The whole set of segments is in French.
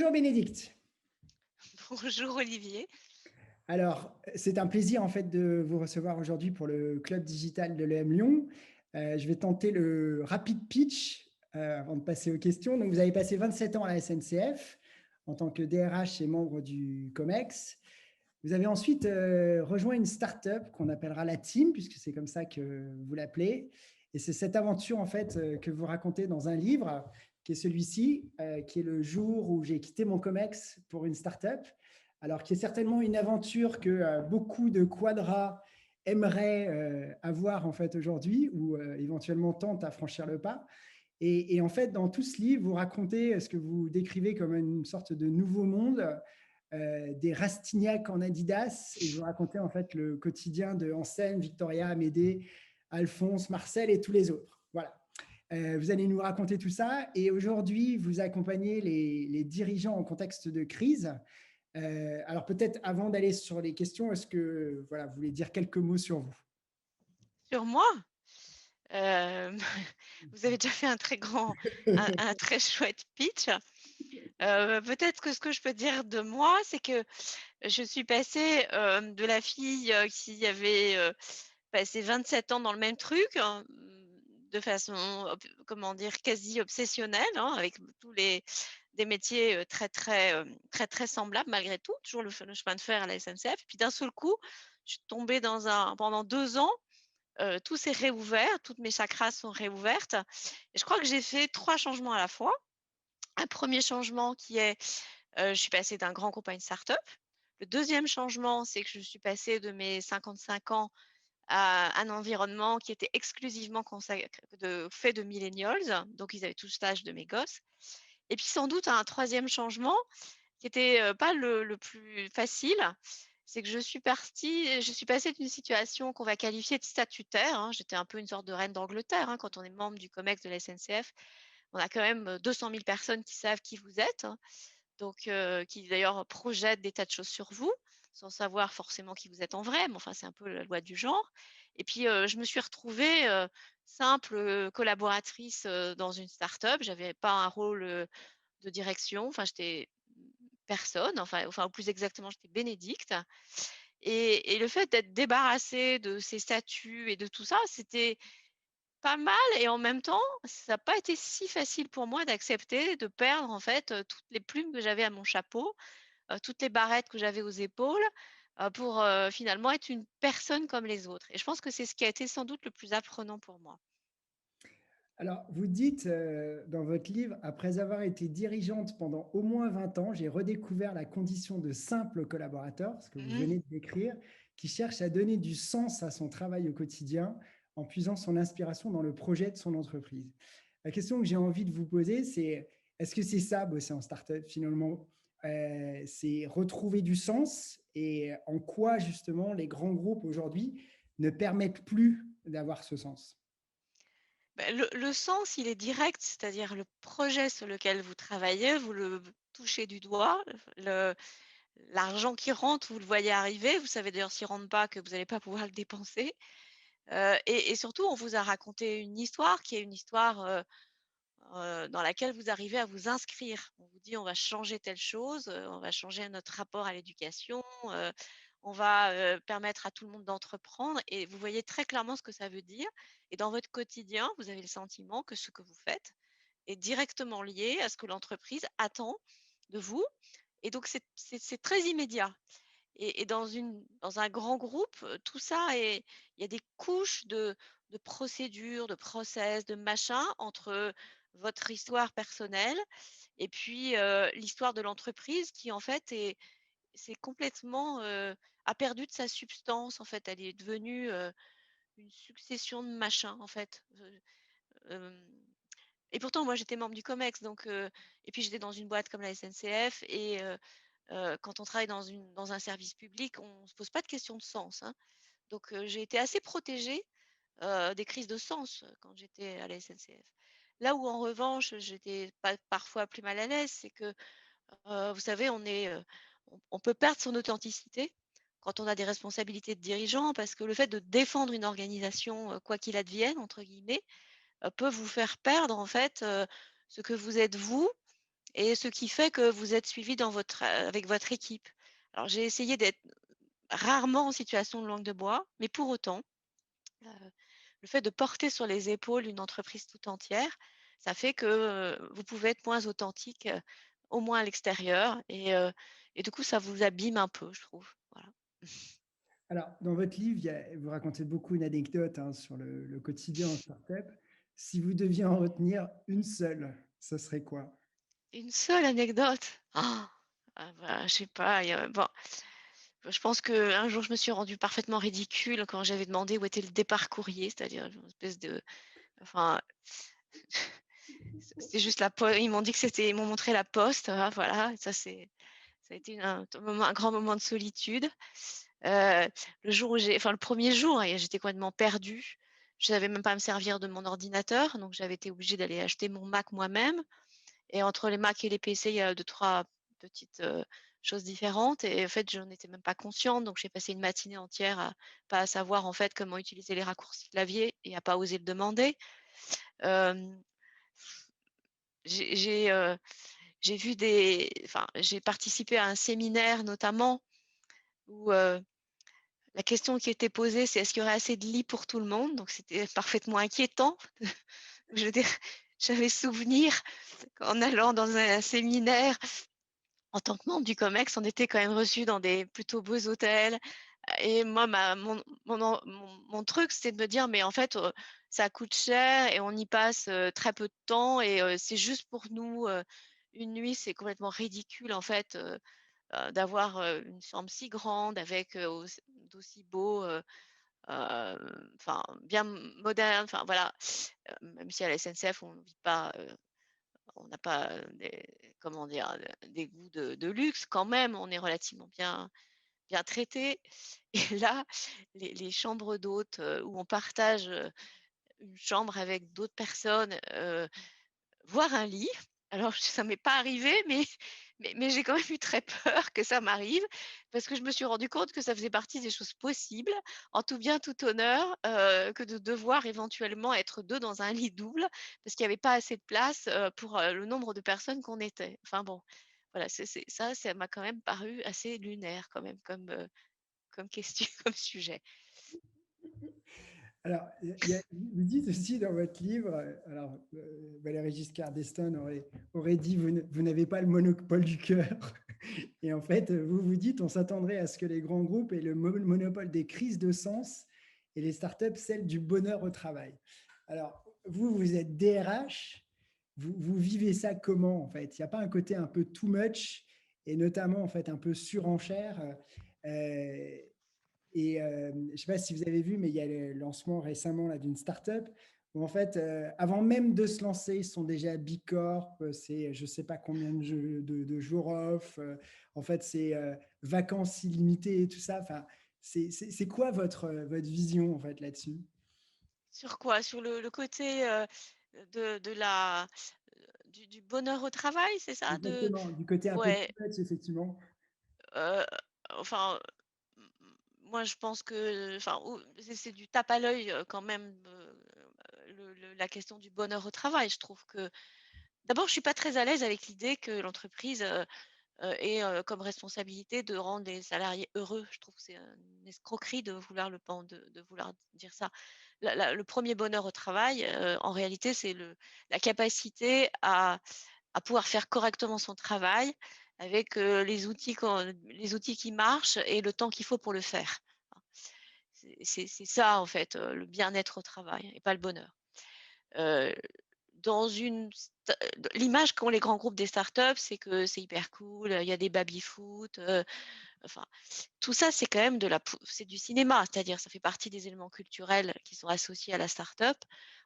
Bonjour Bénédicte. Bonjour Olivier. Alors, c'est un plaisir en fait de vous recevoir aujourd'hui pour le club digital de l'EM Lyon. Je vais tenter le rapid pitch avant de passer aux questions. Donc, vous avez passé 27 ans à la SNCF en tant que DRH et membre du COMEX. Vous avez ensuite rejoint une start-up qu'on appellera la Team, puisque c'est comme ça que vous l'appelez. Et c'est cette aventure en fait que vous racontez dans un livre, qui est celui-ci, qui est le jour où j'ai quitté mon COMEX pour une start-up. Alors, qui est certainement une aventure que beaucoup de quadras aimeraient avoir en fait aujourd'hui, ou éventuellement tentent à franchir le pas. Et en fait, dans tout ce livre, vous racontez ce que vous décrivez comme une sorte de nouveau monde, des Rastignac en Adidas, et vous racontez en fait le quotidien de Ansem, Victoria, Amédée, Alphonse, Marcel et tous les autres. Voilà. Vous allez nous raconter tout ça. Et aujourd'hui, vous accompagnez les dirigeants en contexte de crise. Alors peut-être avant d'aller sur les questions, est-ce que voilà, vous voulez dire quelques mots sur vous? Sur moi, euh, vous avez déjà fait un très chouette pitch. Peut-être que ce que je peux dire de moi, c'est que je suis passée de la fille qui avait passé 27 ans dans le même truc, hein, de façon, comment dire, quasi obsessionnelle, hein, avec tous des métiers très semblables malgré tout, toujours le chemin de fer à la SNCF. Et puis d'un seul coup, je suis tombée pendant 2 ans. Tout s'est réouvert, toutes mes chakras sont réouvertes et je crois que j'ai fait 3 changements à la fois. Un premier changement qui est, je suis passée d'un grand groupe à une start-up. Le deuxième changement, c'est que je suis passée de mes 55 ans à un environnement qui était exclusivement fait de millennials, donc ils avaient tous l'âge de mes gosses. Et puis sans doute un troisième changement qui était, pas le plus facile, c'est que je suis passée d'une situation qu'on va qualifier de statutaire, hein. J'étais un peu une sorte de reine d'Angleterre, hein, quand on est membre du COMEX de la SNCF. On a quand même 200 000 personnes qui savent qui vous êtes, hein, donc qui d'ailleurs projettent des tas de choses sur vous, sans savoir forcément qui vous êtes en vrai, mais enfin, c'est un peu la loi du genre. Et puis, je me suis retrouvée, simple, collaboratrice, dans une start-up. J'avais pas un rôle, de direction, enfin, j'étais personne, enfin, ou plus exactement, j'étais bénédicte et le fait d'être débarrassée de ces statuts et de tout ça, c'était pas mal et en même temps, ça a pas été si facile pour moi d'accepter de perdre, en fait, toutes les plumes que j'avais à mon chapeau, toutes les barrettes que j'avais aux épaules, pour, finalement être une personne comme les autres et je pense que c'est ce qui a été sans doute le plus apprenant pour moi. Alors, vous dites dans votre livre, après avoir été dirigeante pendant au moins 20 ans, j'ai redécouvert la condition de simple collaborateur, ce que vous Mmh. venez de décrire, qui cherche à donner du sens à son travail au quotidien en puisant son inspiration dans le projet de son entreprise. La question que j'ai envie de vous poser, c'est est-ce que c'est ça, bosser en startup finalement? C'est retrouver du sens et en quoi justement les grands groupes aujourd'hui ne permettent plus d'avoir ce sens? Bah, le sens, il est direct, c'est-à-dire le projet sur lequel vous travaillez, vous le touchez du doigt, le l'argent qui rentre, vous le voyez arriver, vous savez d'ailleurs s'il rentre pas que vous allez pas pouvoir le dépenser, et surtout on vous a raconté une histoire qui est une histoire, dans laquelle vous arrivez à vous inscrire. On vous dit: «On va changer telle chose, on va changer notre rapport à l'éducation, on va, permettre à tout le monde d'entreprendre» et vous voyez très clairement ce que ça veut dire et dans votre quotidien, vous avez le sentiment que ce que vous faites est directement lié à ce que l'entreprise attend de vous et donc c'est très immédiat et dans un grand groupe, tout ça est il y a des couches de procédures, de process, de machin entre votre histoire personnelle et puis, l'histoire de l'entreprise qui en fait c'est complètement, a perdu de sa substance en fait. Elle est devenue, une succession de machins en fait, hem et pourtant moi j'étais membre du COMEX donc et puis j'étais dans une boîte comme la SNCF et quand on travaille dans un service public, on ne se pose pas de questions de sens, hein. Donc j'ai été assez protégée, des crises de sens, quand j'étais à la SNCF. Là où en revanche, j'étais pas parfois plus mal à l'aise, c'est que, vous savez, on peut perdre son authenticité quand on a des responsabilités de dirigeant parce que le fait de défendre une organisation, «quoi qu'il advienne» entre guillemets, peut vous faire perdre en fait, ce que vous êtes vous et ce qui fait que vous êtes suivi dans avec votre équipe. Alors j'ai essayé d'être rarement en situation de langue de bois, mais pour autant, heu, le fait de porter sur les épaules une entreprise tout entière, ça fait que, vous pouvez être moins authentique, au moins à l'extérieur et du coup ça vous abîme un peu, je trouve. Voilà. Alors, dans votre livre, vous racontez beaucoup d'anecdotes hein, sur le quotidien en startup. Si vous deviez en retenir une seule, ce serait quoi? Une seule anecdote? Ah bah, je sais pas, bon, je pense qu'un jour je me suis rendue parfaitement ridicule quand j'avais demandé où était le départ courrier, c'est-à-dire une espèce de enfin, c'était juste la po ils m'ont dit que ils m'ont montré la poste, voilà, ça a été un grand moment de solitude. Heu, le jour où le premier jour et j'étais complètement perdue. Je savais même pas me servir de mon ordinateur, donc j'avais été obligée d'aller acheter mon Mac moi-même et entre les Mac et les PC, il y a deux trois petites, choses différentes et en fait, j'en étais même pas consciente, donc j'ai passé une matinée entière à pas à savoir, en fait, comment utiliser les raccourcis clavier et à pas oser le demander. Hem, j'ai j'ai, heu, j'ai vu j'ai participé à un séminaire notamment où, la question qui était posée, c'est: «Est-ce qu'il y aurait assez de lits pour tout le monde?» Donc c'était parfaitement inquiétant. Je veux dire, j'avais souvenir qu'en allant dans un séminaire, en tant que membre du COMEX, on était quand même reçus dans des plutôt beaux hôtels et moi ma mon truc, c'était de me dire: «Mais en fait, ça coûte cher et on y passe, très peu de temps et c'est juste pour nous, une nuit, c'est complètement ridicule en fait, d'avoir, une chambre si grande avec, d'aussi beaux, enfin bien moderne, enfin voilà, même si à la SNCF on vit pas, on n'a pas, des comment dire? Des goûts de luxe quand même, on est relativement bien traités et là, les chambres d'hôtes, où on partage, une chambre avec d'autres personnes, voire un lit. Alors ça m'est pas arrivé, mais j'ai quand même eu très peur que ça m'arrive, parce que je me suis rendu compte que ça faisait partie des choses possibles, en tout bien tout honneur, que de devoir éventuellement être 2 dans un lit double, parce qu'il y avait pas assez de place, pour, le nombre de personnes qu'on était. Enfin bon, voilà, ça m'a quand même paru assez lunaire quand même comme question, comme sujet. Alors, vous dites aussi dans votre livre, alors Valéry Giscard d'Estaing aurait dit vous n'avez pas le monopole du cœur. Et en fait, vous vous dites on s'attendrait à ce que les grands groupes aient le monopole des crises de sens et les startups celle du bonheur au travail. Alors, vous êtes DRH, vous vivez ça comment en fait? Il n'y a pas un côté un peu too much et notamment en fait un peu surenchère et je ne sais pas si vous avez vu, mais il y a le lancement récemment là, d'une startup où en fait, avant même de se lancer, ils sont déjà Bicorp, c'est je ne sais pas combien de jours off, en fait, c'est vacances illimitées et tout ça. Enfin, c'est quoi votre vision en fait là-dessus? Sur quoi? Sur le côté, de la du bonheur au travail, c'est ça? Exactement, du côté un peu Ouais, too much, effectivement. heu, enfin, m m moi je pense que ou c'est du tape à l'œil, quand même, la question du bonheur au travail. Je trouve que d'abord, je suis pas très à l'aise avec l'idée que l'entreprise, ait, comme responsabilité de rendre les salariés heureux. Je trouve que c'est une escroquerie de vouloir de vouloir dire ça. Le 1er bonheur au travail, en réalité, c'est la capacité à pouvoir faire correctement son travail avec, les outils qui marchent et le temps qu'il faut pour le faire. C'est ça en fait, le bien-être au travail et pas le bonheur. Heu, dans une sta L'image qu'ont les grands groupes des startups, c'est que c'est hyper cool, il y a des baby-foot, enfin tout ça c'est quand même c'est du cinéma, c'est-à-dire ça fait partie des éléments culturels qui sont associés à la startup.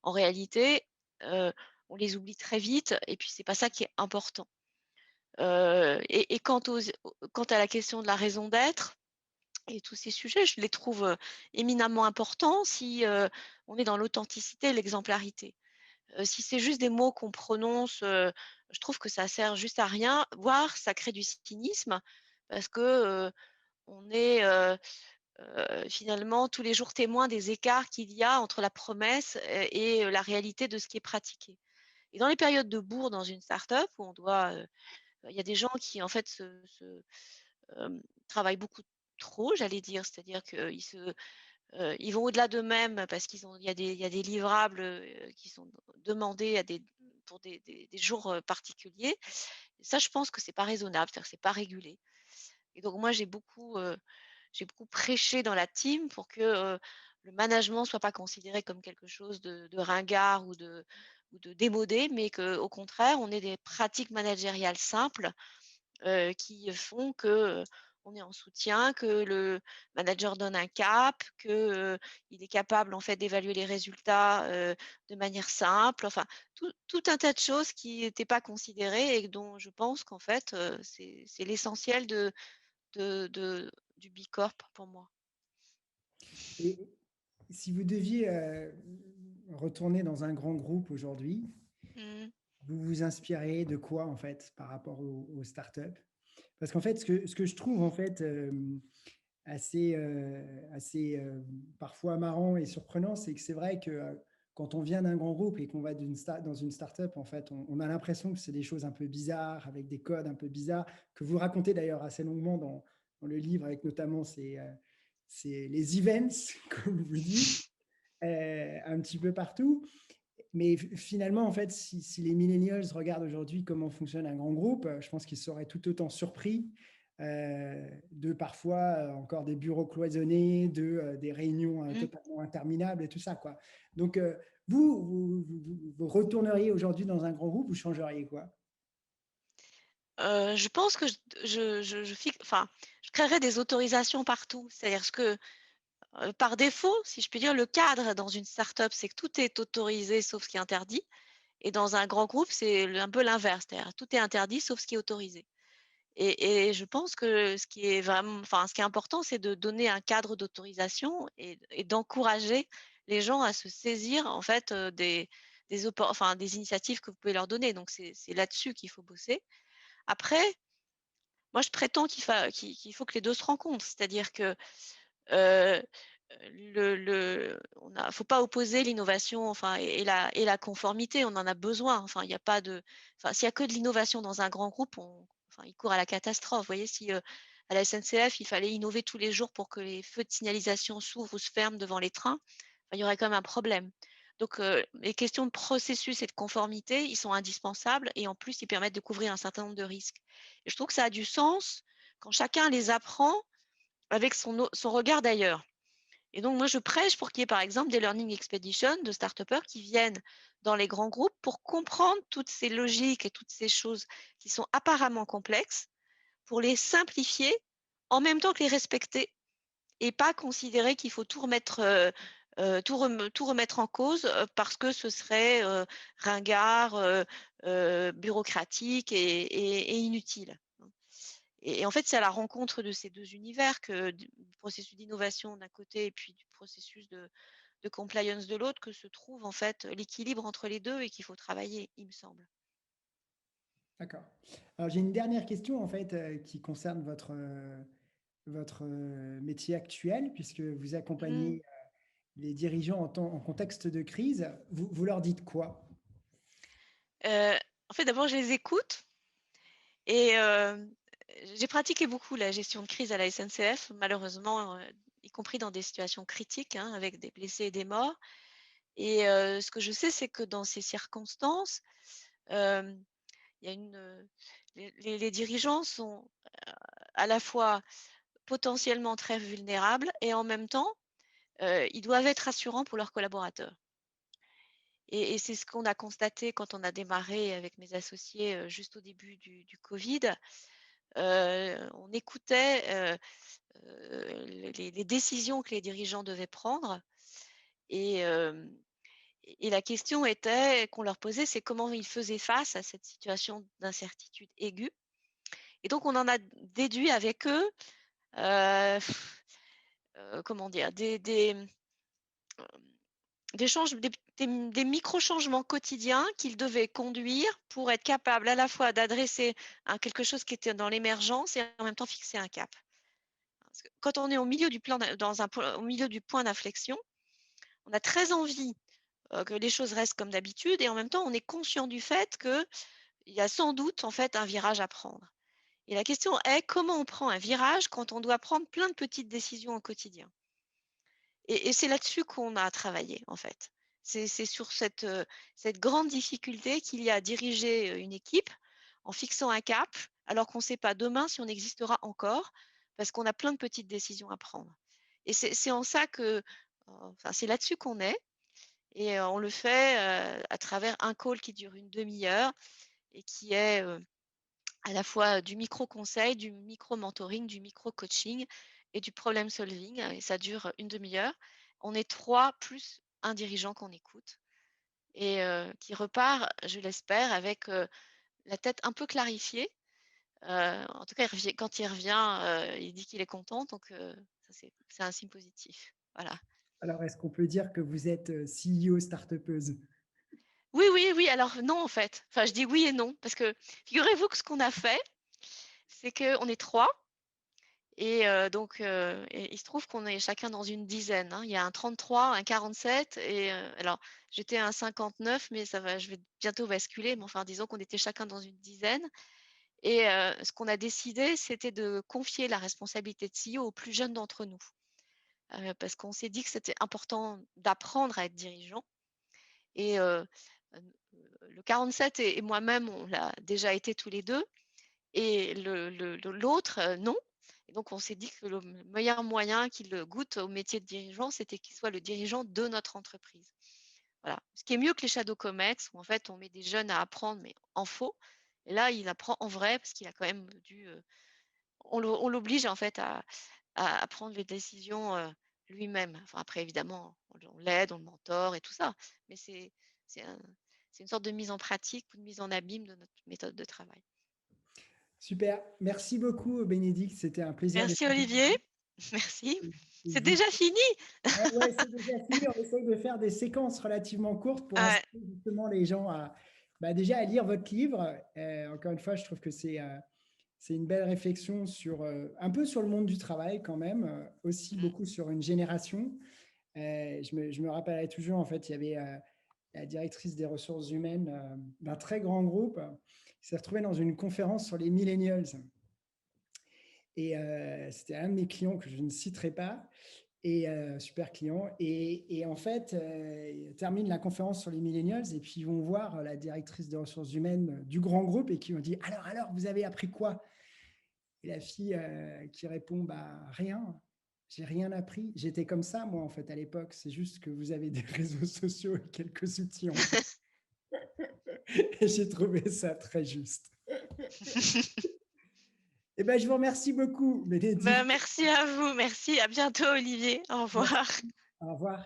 En réalité, heu, on les oublie très vite et puis c'est pas ça qui est important. Et quant à la question de la raison d'être et tous ces sujets, je les trouve, éminemment importants si, on est dans l'authenticité et l'exemplarité. Si c'est juste des mots qu'on prononce, je trouve que ça sert juste à rien, voire ça crée du cynisme parce que, on est, finalement tous les jours témoin des écarts qu'il y a entre la promesse, et la réalité de ce qui est pratiqué. Et dans les périodes de bourre dans une start-up où il y a des gens qui en fait travaillent beaucoup trop, j'allais dire, c'est-à-dire ils vont au-delà d'eux-mêmes parce il y a des livrables qui sont demandés pour des jours particuliers. Et ça, je pense que c'est pas raisonnable, c'est-à-dire que c'est pas régulé. Et donc moi, j'ai beaucoup prêché dans la team pour que le management soit pas considéré comme quelque chose de ringard ou de démodé, mais qu'au contraire, on ait des pratiques managériales simples qui font que, on est en soutien, que le manager donne un cap, que, il est capable en fait d'évaluer les résultats, de manière simple, enfin tout un tas de choses qui n'étaient pas considérées et dont je pense qu'en fait, c'est l'essentiel du B Corp pour moi. Et si vous deviez retourner dans un grand groupe aujourd'hui, Mmh. vous vous inspirez de quoi en fait par rapport aux startups? Parce qu'en fait, ce que je trouve en fait assez parfois marrant et surprenant, c'est que c'est vrai que quand on vient d'un grand groupe et qu'on va dans une startup, en fait, on a l'impression que c'est des choses un peu bizarres, avec des codes un peu bizarres, que vous racontez d'ailleurs assez longuement dans le livre, avec notamment les events, comme vous dites, un petit peu partout. Mais finalement, en fait, si les millennials regardent aujourd'hui comment fonctionne un grand groupe, je pense qu'ils seraient tout autant surpris de parfois encore des bureaux cloisonnés, des réunions Mmh. totalement interminables et tout ça, quoi. Donc, vous retourneriez aujourd'hui dans un grand groupe, vous changeriez quoi? Je pense que je créerais des autorisations partout. C'est-à-dire que, par défaut, si je puis dire, le cadre dans une start-up, c'est que tout est autorisé sauf ce qui est interdit et dans un grand groupe, c'est un peu l'inverse, c'est-à-dire tout est interdit sauf ce qui est autorisé et je pense que ce qui est important, c'est de donner un cadre d'autorisation et d'encourager les gens à se saisir, en fait, des initiatives que vous pouvez leur donner. Donc c'est là-dessus qu'il faut bosser. Après, moi, je prétends qu'il faut que les 2 se rencontrent. C'est-à-dire que, heu, faut pas opposer l'innovation, enfin et la conformité. On en a besoin. Enfin, il y a pas de enfin, s'il y a que de l'innovation dans un grand groupe, il court à la catastrophe. Vous voyez, si, à la SNCF, il fallait innover tous les jours pour que les feux de signalisation s'ouvrent ou se ferment devant les trains, il y aurait quand même un problème. Donc, les questions de processus et de conformité, ils sont indispensables et en plus, ils permettent de couvrir un certain nombre de risques. Et je trouve que ça a du sens quand chacun les apprend avec son regard d'ailleurs. Et donc moi, je prêche pour qu'il y ait, par exemple, des learning expeditions de start-upers qui viennent dans les grands groupes pour comprendre toutes ces logiques et toutes ces choses qui sont apparemment complexes, pour les simplifier en même temps que les respecter et pas considérer qu'il faut tout remettre en cause, parce que ce serait, ringard, bureaucratique et inutile. Et en fait, c'est à la rencontre de ces 2 univers que du processus d'innovation d'un côté et puis du processus de compliance de l'autre que se trouve en fait l'équilibre entre les 2 et qu'il faut travailler, il me semble. D'accord. Alors, j'ai une dernière question, en fait, qui concerne votre métier actuel, puisque vous Mmh. accompagnez les dirigeants en contexte de crise. Vous leur dites quoi? En fait, d'abord, je les écoute et j'ai pratiqué beaucoup la gestion de crise à la SNCF, malheureusement, y compris dans des situations critiques, hein, avec des blessés et des morts et ce que je sais, c'est que dans ces circonstances, hem, il y a les dirigeants sont à la fois potentiellement très vulnérables et en même temps, ils doivent être rassurants pour leurs collaborateurs. Et c'est ce qu'on a constaté quand on a démarré avec mes associés, juste au début du covid. On écoutait, les décisions que les dirigeants devaient prendre et la question était qu'on leur posait, c'est comment ils faisaient face à cette situation d'incertitude aiguë et donc on en a déduit avec eux, heu, comment dire? Des change des micro-changements quotidiens qu'ils devaient conduire pour être capables à la fois d'adresser quelque chose qui était dans l'émergence et en même temps fixer un cap. Parce que quand on est au milieu du plan d'in dans un po au milieu du point d'inflexion, on a très envie, que les choses restent comme d'habitude et en même temps, on est conscient du fait qu'il y a sans doute, en fait, un virage à prendre. Et la question est, comment on prend un virage quand on doit prendre plein de petites décisions au quotidien? Et c'est là-dessus qu'on a travaillé, en fait. C'est sur cette grande difficulté qu'il y a à diriger, une équipe en fixant un cap, alors qu'on ne sait pas demain si on existera encore, parce qu'on a plein de petites décisions à prendre. Et c'est en ça que, enfin, c'est là-dessus qu'on est et on le fait, à travers un call qui dure une demi-heure et qui est, à la fois du micro-conseil, du micro-mentoring, du micro-coaching et du problem solving et ça dure une demi-heure. On est 3 plus un dirigeant qu'on écoute et qui repart, je l'espère, avec, la tête un peu clarifiée. En tout cas, quand il revient, il dit qu'il est content donc ça c'est un signe positif. Voilà. Alors, est-ce qu'on peut dire que vous êtes CEO start-upeuse? Oui, oui, oui, alors non en fait. Enfin, je dis oui et non parce que figurez-vous que ce qu'on a fait, c'est qu'on est 3. Et et il se trouve qu'on est chacun dans une dizaine, hein. Il y a un 33, un 47 et alors j'étais à un 59 mais ça va je vais bientôt basculer, mais enfin disons qu'on était chacun dans une dizaine et ce qu'on a décidé, c'était de confier la responsabilité de CEO aux plus jeunes d'entre nous. Parce qu'on s'est dit que c'était important d'apprendre à être dirigeant et le 47 et moi-même, on l'a déjà été tous les 2. Et l'autre, non. Et donc on s'est dit que le meilleur moyen qu'il, goûte au métier de dirigeant, c'était qu'il soit le dirigeant de notre entreprise. Voilà. Ce qui est mieux que les shadow comex où en fait on met des jeunes à apprendre, mais en faux. Et là, il apprend en vrai parce qu'il a quand même dû, on l'oblige en fait à prendre les décisions, lui-même. Enfin après évidemment, on l'aide, on le mentore et tout ça. Mais c'est un c'est une sorte de mise en pratique ou de mise en abîme de notre méthode de travail. Super. Merci beaucoup, Bénédicte. C'était un plaisir Merci d'échanger avec Olivier, merci. vous. Et C'est je vous déjà fini? Ouais, ouais, c'est déjà fini. On essaye de faire des séquences relativement courtes pour Ouais, inciter justement les gens à, bah, déjà à lire votre livre. Encore une fois, je trouve que c'est une belle réflexion sur un peu sur le monde du travail quand même, aussi mmh, beaucoup sur une génération. Je me rappellerai toujours, en fait, il y avait la directrice des ressources humaines d'un très grand groupe qui s'est retrouvée dans une conférence sur les millennials. Et c'était un de mes clients que je ne citerai pas, et super client. Et en fait, ils terminent la conférence sur les millennials et puis ils vont voir la directrice des ressources humaines du grand groupe et qui ont dit alors, vous avez appris quoi? Et la fille qui répond bah, rien. J'ai rien appris. J'étais comme ça, moi, en fait, à l'époque. C'est juste que vous avez des réseaux sociaux et quelques outils en plus. Et j'ai trouvé ça très juste. Eh ben, je vous remercie beaucoup, bah, Bénédicte. merci à vous, merci, à bientôt Olivier, au Merci. revoir. Au revoir.